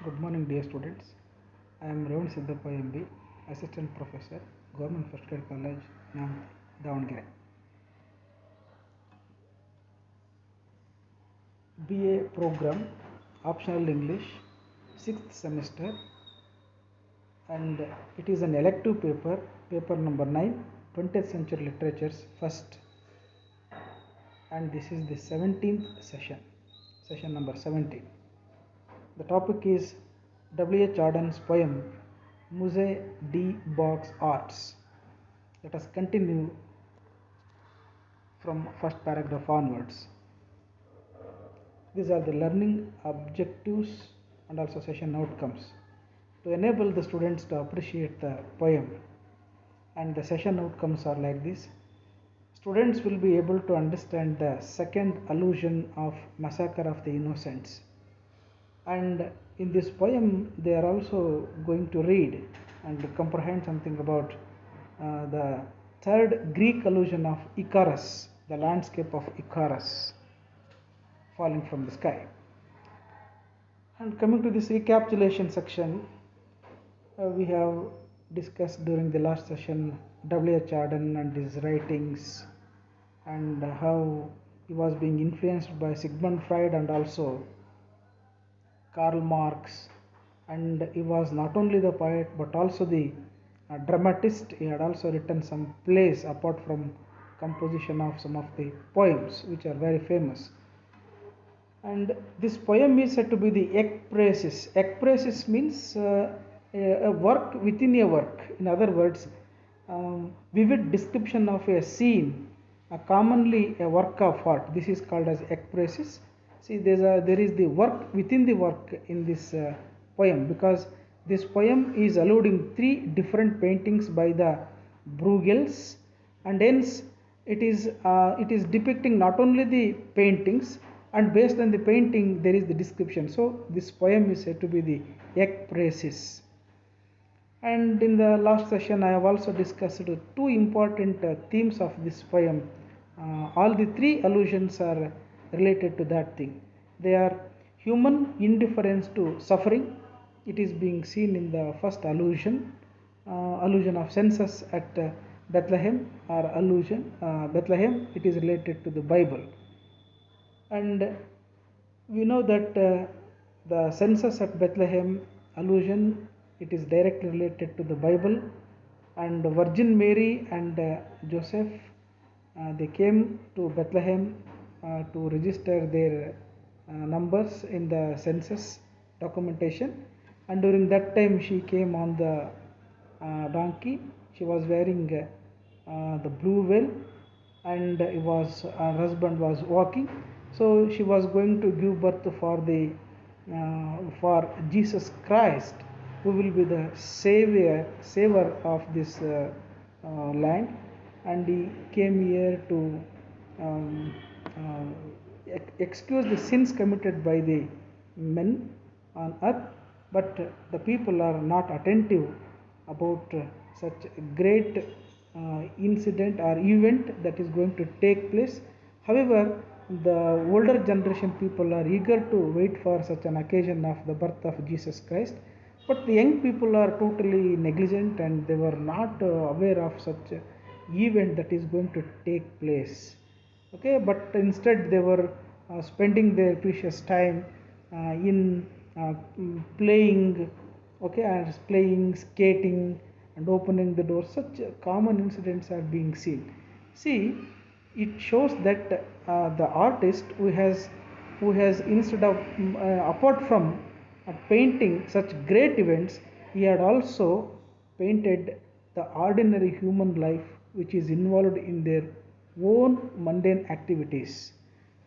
Good morning, dear students. I am Ravan Siddhappa MB, Assistant Professor, Government First Grade College, Davanagere. BA Program, Optional English, 6th semester, and it is an elective paper, paper number 9, 20th Century Literatures, first, and this is the 17th session, session number 17. The topic is W.H. Auden's poem Musée de Beaux Arts. Let us continue from first paragraph onwards. These are the learning objectives and also session outcomes to enable the students to appreciate the poem, and the session outcomes are like this. Students will be able to understand the second allusion of Massacre of the Innocents, and in this poem they are also going to read and comprehend something about the third Greek allusion of Icarus, the landscape of Icarus falling from the sky. And coming to this recapitulation section, we have discussed during the last session W.H. Auden and his writings, and how he was being influenced by Sigmund Freud and also Karl Marx, and he was not only the poet but also the dramatist. He had also written some plays apart from composition of some of the poems which are very famous. And this poem is said to be the ekphrasis. Ekphrasis means a work within a work. In other words, vivid description of a scene, commonly a work of art. This is called as ekphrasis. See, there is the work within the work in this poem, because this poem is alluding three different paintings by the Bruegels, and hence it is depicting not only the paintings, and based on the painting there is the description. So this poem is said to be the ekphrasis. And in the last session I have also discussed two important themes of this poem. All the three allusions are related to that thing. They are human indifference to suffering. It is being seen in the first allusion, allusion of census at Bethlehem, or allusion Bethlehem. It is related to the Bible, and we know that the census at Bethlehem allusion, it is directly related to the Bible, and Virgin Mary and Joseph, they came to Bethlehem to register their numbers in the census documentation, and during that time she came on the donkey. She was wearing the blue veil, and her husband was walking. So she was going to give birth for Jesus Christ, who will be the savior of this land, and he came here to excuse the sins committed by the men on earth. But the people are not attentive about such a great incident or event that is going to take place. However, the older generation people are eager to wait for such an occasion of the birth of Jesus Christ, but the young people are totally negligent, and they were not aware of such an event that is going to take place. Okay, but instead they were spending their precious time in playing, okay, and playing, skating, and opening the door. Such common incidents are being seen. See, it shows that the artist who has instead of apart from painting such great events, he had also painted the ordinary human life which is involved in their own mundane activities,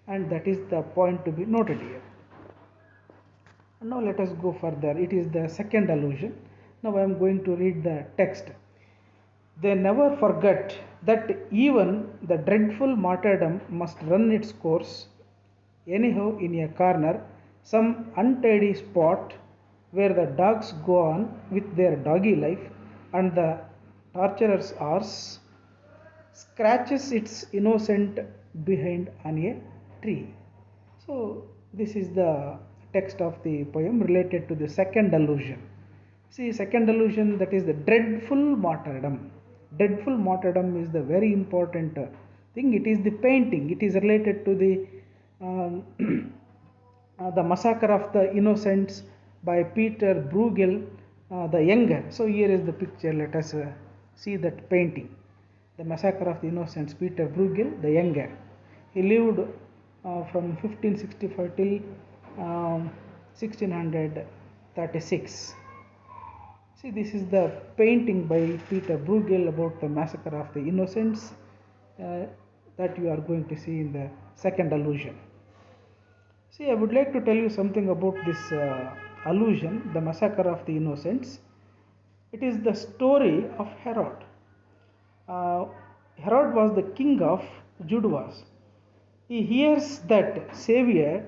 and that is the point to be noted here. And now let us go further. It is the second allusion. Now I am going to read the text. They never forget that even the dreadful martyrdom must run its course, anyhow in a corner, some untidy spot where the dogs go on with their doggy life, and the torturer's arse scratches its innocent behind on a tree. So this is the text of the poem related to the second allusion. See, second allusion, that is the dreadful martyrdom. Dreadful martyrdom is the very important thing. It is the painting. It is related to the massacre of the innocents by Peter Bruegel the Younger. So here is the picture. Let us see that painting. The massacre of the innocents, Peter Bruegel the Younger. He lived from 1565 till 1636. See, this is the painting by Peter Bruegel about the massacre of the innocents that you are going to see in the second allusion. See, I would like to tell you something about this allusion, the massacre of the innocents. It is the story of Herod. Herod was the king of Judea. He hears that Savior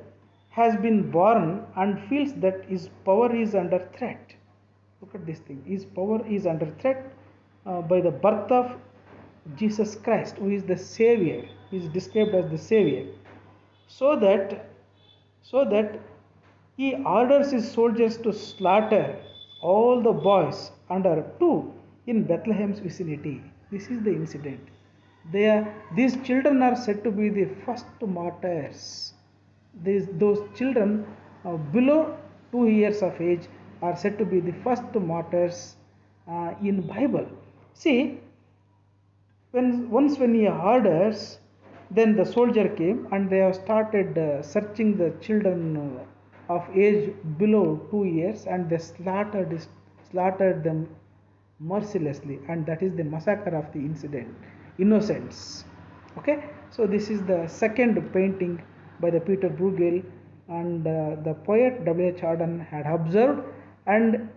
has been born and feels that his power is under threat. Look at this thing. His power is under threat by the birth of Jesus Christ, who is the Savior. He is described as the Savior. So that he orders his soldiers to slaughter all the boys under 2 in Bethlehem's vicinity. This is the incident. These children are said to be the first martyrs. Those children below 2 years of age are said to be the first martyrs in Bible. See, when he orders, then the soldier came and they have started searching the children of age below 2 years, and they slaughtered them mercilessly, and that is the massacre of the innocents. Okay, so this is the second painting by the Peter Bruegel, and the poet W.H. Auden had observed, and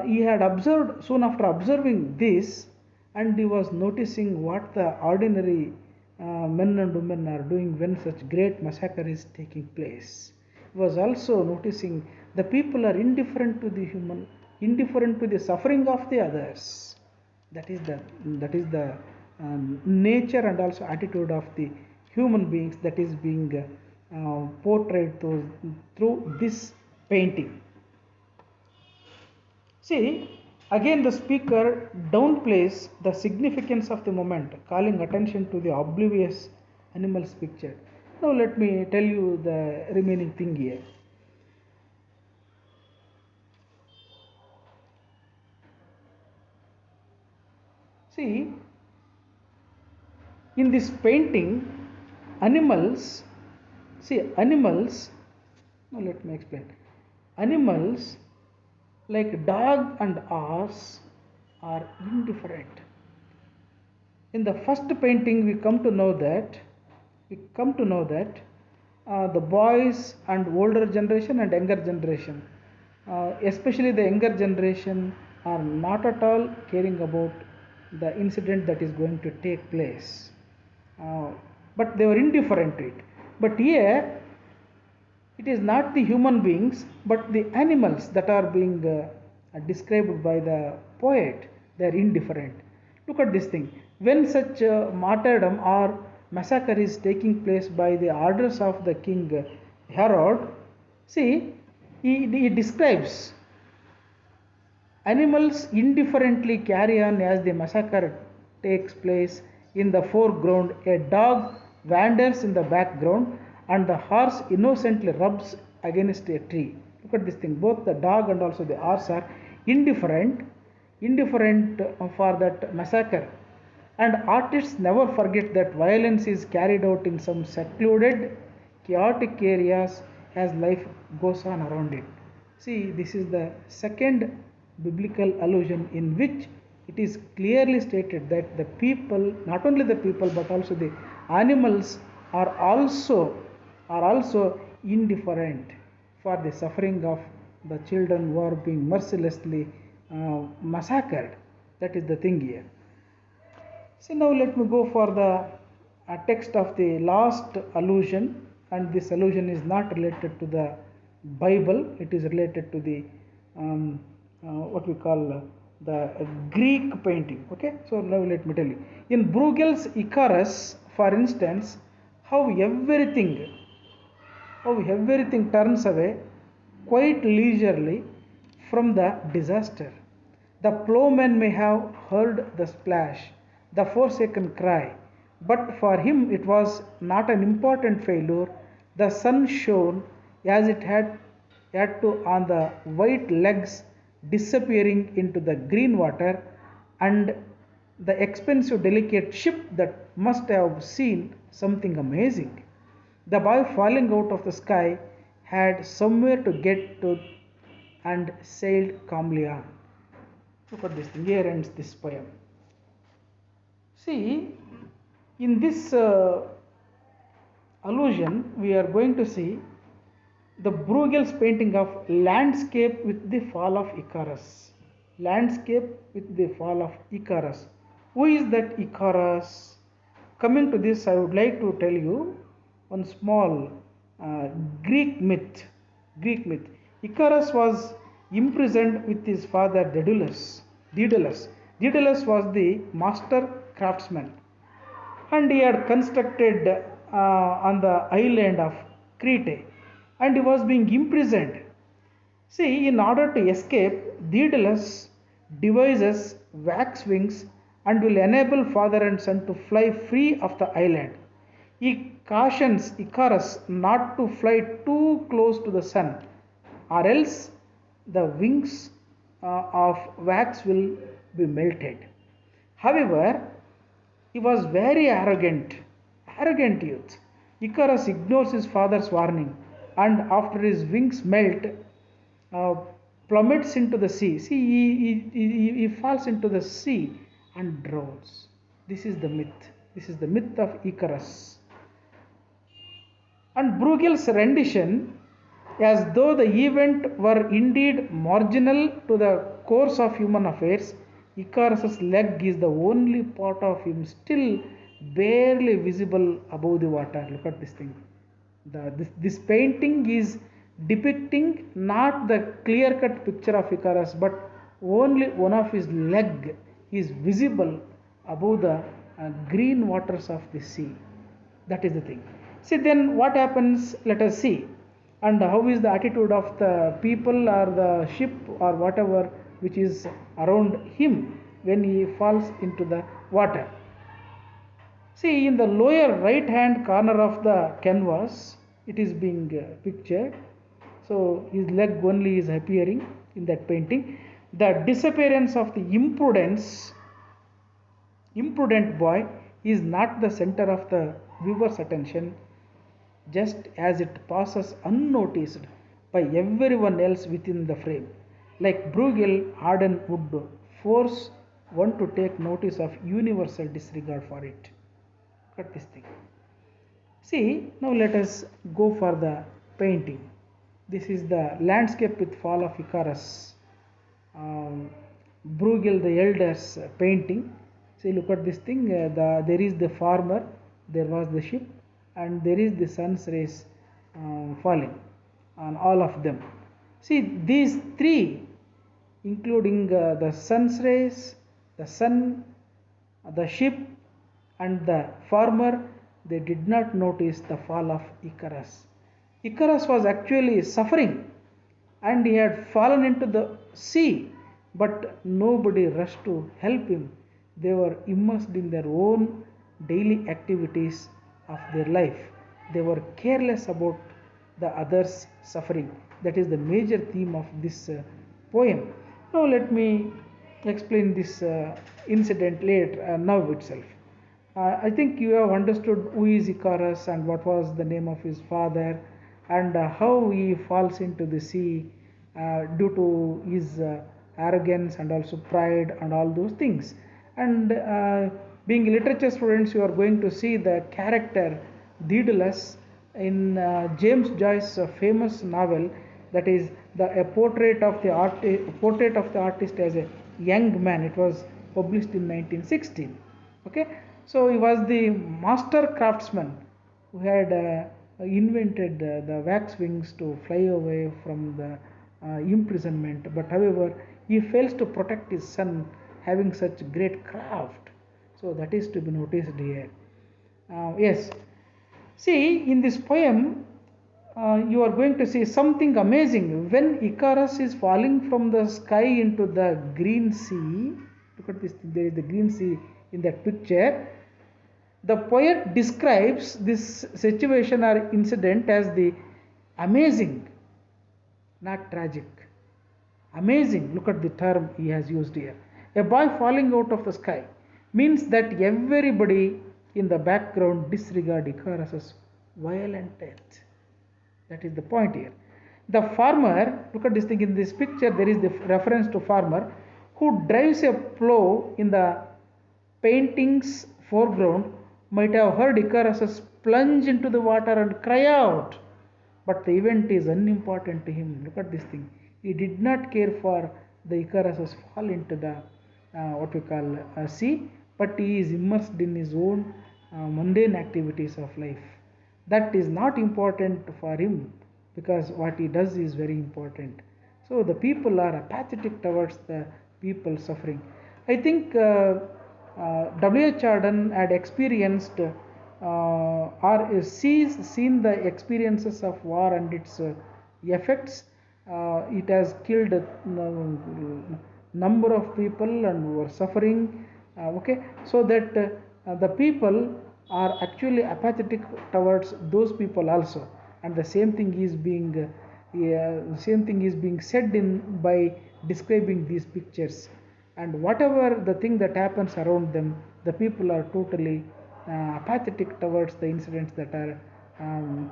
he had observed soon after observing this, and he was noticing what the ordinary men and women are doing when such great massacre is taking place. He was also noticing the people are indifferent to the suffering of the others. That is the nature and also attitude of the human beings that is being portrayed through this painting. See, again the speaker downplays the significance of the moment, calling attention to the oblivious animals pictured. Now let me tell you the remaining thing here. See, in this painting, animals, now let me explain. Animals like dog and horse are indifferent. In the first painting, we come to know that the boys and older generation and younger generation, especially the younger generation, are not at all caring about the incident that is going to take place, but they were indifferent to it. But here it is not the human beings but the animals that are being described by the poet. They are indifferent. Look at this thing. When such martyrdom or massacre is taking place by the orders of the king Herod, see, he describes animals indifferently carry on as the massacre takes place. In the foreground, a dog wanders in the background, and the horse innocently rubs against a tree. Look at this thing. Both the dog and also the horse are indifferent for that massacre. And artists never forget that violence is carried out in some secluded, chaotic areas as life goes on around it. See, this is the second biblical allusion in which it is clearly stated that the people, not only the people but also the animals, are also indifferent for the suffering of the children who are being mercilessly massacred. That is the thing here. See, now let me go for the text of the last allusion, and this allusion is not related to the Bible. It is related to the what we call the Greek painting. Okay, so now let me tell you. In Bruegel's Icarus, for instance, how everything turns away quite leisurely from the disaster. The ploughman may have heard the splash, the forsaken cry, but for him it was not an important failure. The sun shone as it had to on the white legs disappearing into the green water, and the expensive delicate ship that must have seen something amazing. The boy falling out of the sky had somewhere to get to and sailed calmly on. Look at this thing. Here ends this poem. See, in this allusion, we are going to see the Bruegel's painting of landscape with the fall of Icarus. Landscape with the fall of Icarus. Who is that Icarus? Coming to this, I would like to tell you one small Greek myth. Greek myth. Icarus was imprisoned with his father Daedalus. Daedalus was the master craftsman, and he had constructed on the island of Crete, and he was being imprisoned. See, in order to escape, Daedalus devises wax wings and will enable father and son to fly free of the island. He cautions Icarus not to fly too close to the sun, or else the wings of wax will be melted. However, he was very arrogant youth. Icarus ignores his father's warning, and after his wings melt, uh, plummets into the sea. See, he falls into the sea and drowns. This is the myth. This is the myth of Icarus. And Bruegel's rendition, as though the event were indeed marginal to the course of human affairs, Icarus's leg is the only part of him still barely visible above the water. Look at this thing. This painting is depicting not the clear-cut picture of Icarus, but only one of his leg is visible above the green waters of the sea. That is the thing. See, then what happens? Let us see. And how is the attitude of the people or the ship or whatever which is around him when he falls into the water. See, in the lower right hand corner of the canvas, it is being pictured. So his leg only is appearing in that painting. The disappearance of the imprudent boy is not the center of the viewer's attention, just as it passes unnoticed by everyone else within the frame. Like Bruegel, Auden would force one to take notice of universal disregard for it. Look at this thing. See, now let us go for the painting. This is the landscape with fall of Icarus. Bruegel the elder's painting. See, look at this thing. There is the farmer, there was the ship, and there is the sun's rays falling on all of them. See, these three, including the sun's rays, the sun, the ship, and the farmer, they did not notice the fall of Icarus. Icarus was actually suffering, and he had fallen into the sea, but nobody rushed to help him. They were immersed in their own daily activities of their life. They were careless about the others' suffering. That is the major theme of this poem. Now let me explain this incident later, now itself. I think you have understood who is Icarus and what was the name of his father, and how he falls into the sea due to his arrogance and also pride and all those things. And being literature students, you are going to see the character Daedalus in James Joyce's famous novel, that is a portrait of the artist as a young man. It was published in 1916. Okay, so he was the master craftsman who had invented the wax wings to fly away from the imprisonment. But however, he fails to protect his son, having such great craft. So that is to be noticed here. Yes. See, in this poem, you are going to see something amazing. When Icarus is falling from the sky into the green sea, look at this, there is the green sea in that picture. The poet describes this situation or incident as the amazing, not tragic. Amazing, look at the term he has used here. A boy falling out of the sky means that everybody in the background disregard Icarus's violent death. That is the point here. The farmer, look at this thing in this picture, there is the reference to farmer who drives a plow in the painting's foreground might have heard Icarus plunge into the water and cry out. But the event is unimportant to him. Look at this thing. He did not care for the Icarus fall into the what we call sea, but he is immersed in his own mundane activities of life. That is not important for him because what he does is very important. So the people are apathetic towards the people suffering. I think W.H. Auden had experienced or seen the experiences of war and its effects. It has killed a number of people and who are suffering. Okay, so that the people are actually apathetic towards those people also, and the same thing is being said in by describing these pictures. And whatever the thing that happens around them, the people are totally apathetic towards the incidents that are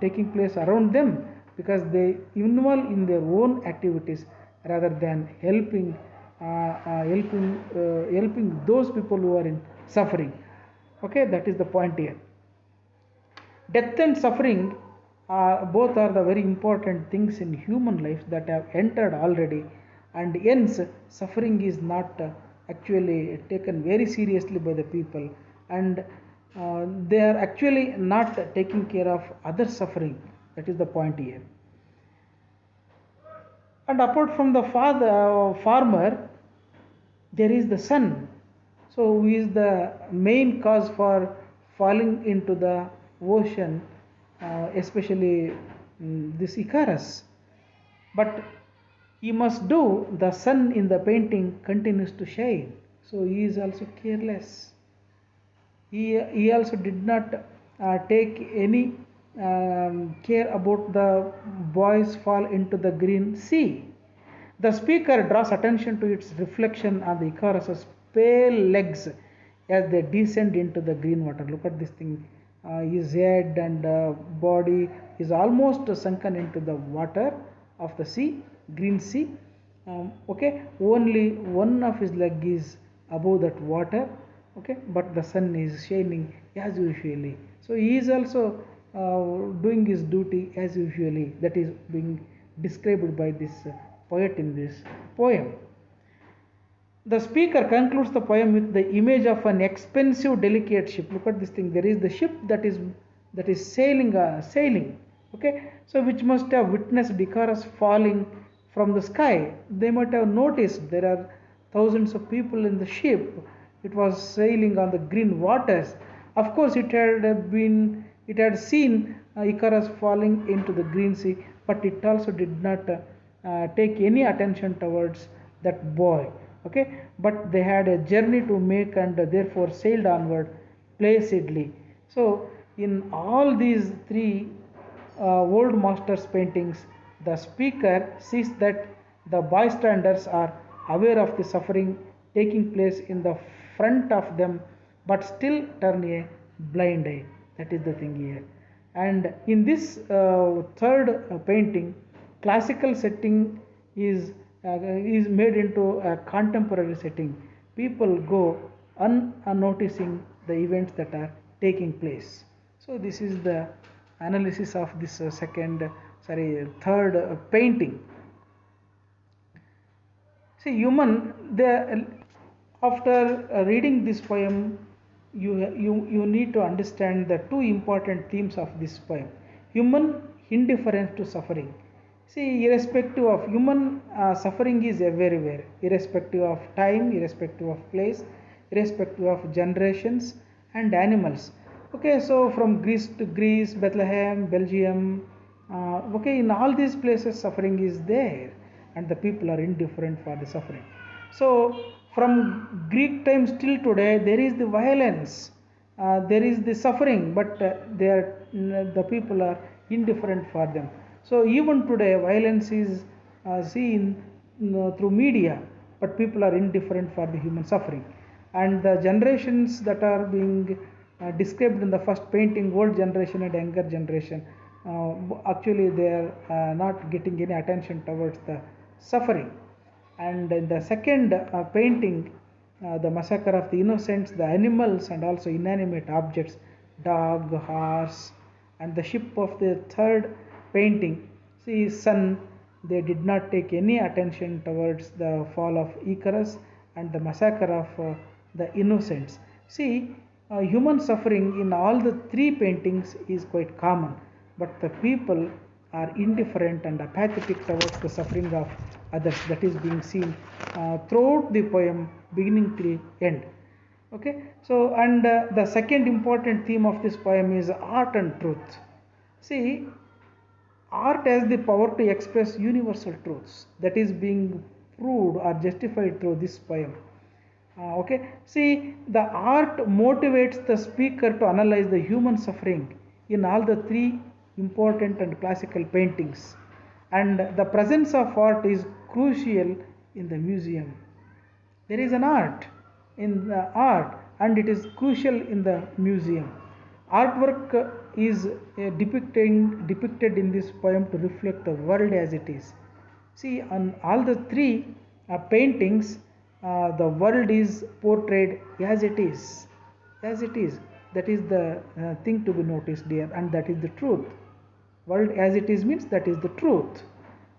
taking place around them, because they involve in their own activities rather than helping those people who are in suffering. Okay, that is the point here. Death and suffering both are the very important things in human life that have entered already, and hence suffering is not actually taken very seriously by the people, and they are actually not taking care of other suffering. That is the point here. And apart from the farmer, there is the sun. So who is the main cause for falling into the ocean, especially this Icarus. But he must do, the sun in the painting continues to shine. So he is also careless. He also did not take any care about the boy's fall into the green sea. The speaker draws attention to its reflection on the Icarus's pale legs as they descend into the green water. Look at this thing. His head and body is almost sunken into the water of the sea, green sea. Okay, only one of his leg is above that water. Okay, but the sun is shining as usually. So he is also doing his duty as usually. That is being described by this poet in this poem. The speaker concludes the poem with the image of an expensive, delicate ship. Look at this thing. There is the ship that is sailing. Okay, so which must have witnessed Icarus falling from the sky. They might have noticed there are thousands of people in the ship. It was sailing on the green waters. Of course, it had seen Icarus falling into the green sea, but it also did not take any attention towards that boy. Okay, but they had a journey to make and therefore sailed onward placidly. So in all these three old masters paintings, the speaker sees that the bystanders are aware of the suffering taking place in the front of them, but still turn a blind eye. That is the thing here. And in this third painting, classical setting is made into a contemporary setting. People go unnoticing the events that are taking place. So this is the analysis of this third painting. See, after reading this poem, you need to understand the two important themes of this poem: human indifference to suffering. See, irrespective of human suffering is everywhere, irrespective of time, irrespective of place, irrespective of generations and animals. Okay, so from Greece to Greece, Bethlehem, Belgium, Okay, in all these places suffering is there and the people are indifferent for the suffering. So from Greek times till today there is the violence, there is the suffering, but the people are indifferent for them. So even today violence is seen through media, but people are indifferent for the human suffering. And the generations that are being described in the first painting, old generation and younger generation, actually they are not getting any attention towards the suffering. And in the second painting, the massacre of the innocents, the animals and also inanimate objects, dog, horse, and the ship of the third painting, see sun, they did not take any attention towards the fall of Icarus and the massacre of the innocents. See, human suffering in all the three paintings is quite common, but the people are indifferent and apathetic towards the suffering of others. That is being seen throughout the poem, beginning to end. Okay, so and the second important theme of this poem is art and truth. See, art has the power to express universal truths, that is being proved or justified through this poem. Okay, see, the art motivates the speaker to analyze the human suffering in all the three important and classical paintings, and the presence of art is crucial in the museum. There is an art in the art and it is crucial in the museum. Artwork is depicted in this poem to reflect the world as it is. See, on all the three paintings, the world is portrayed as it is. As it is. That is the thing to be noticed here, and that is the truth. World as it is means that is the truth.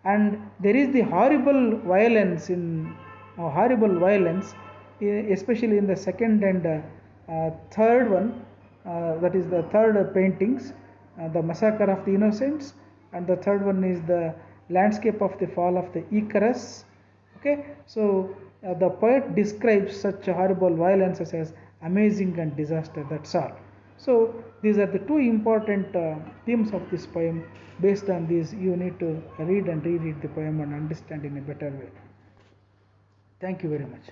And there is the horrible violence, especially in the second and third one, that is the third paintings, the massacre of the innocents, and the third one is the landscape of the fall of the Icarus. Okay, so the poet describes such horrible violences as amazing and disaster. That's all. So these are the two important themes of this poem. Based on these, you need to read and reread the poem and understand in a better way. Thank you very much.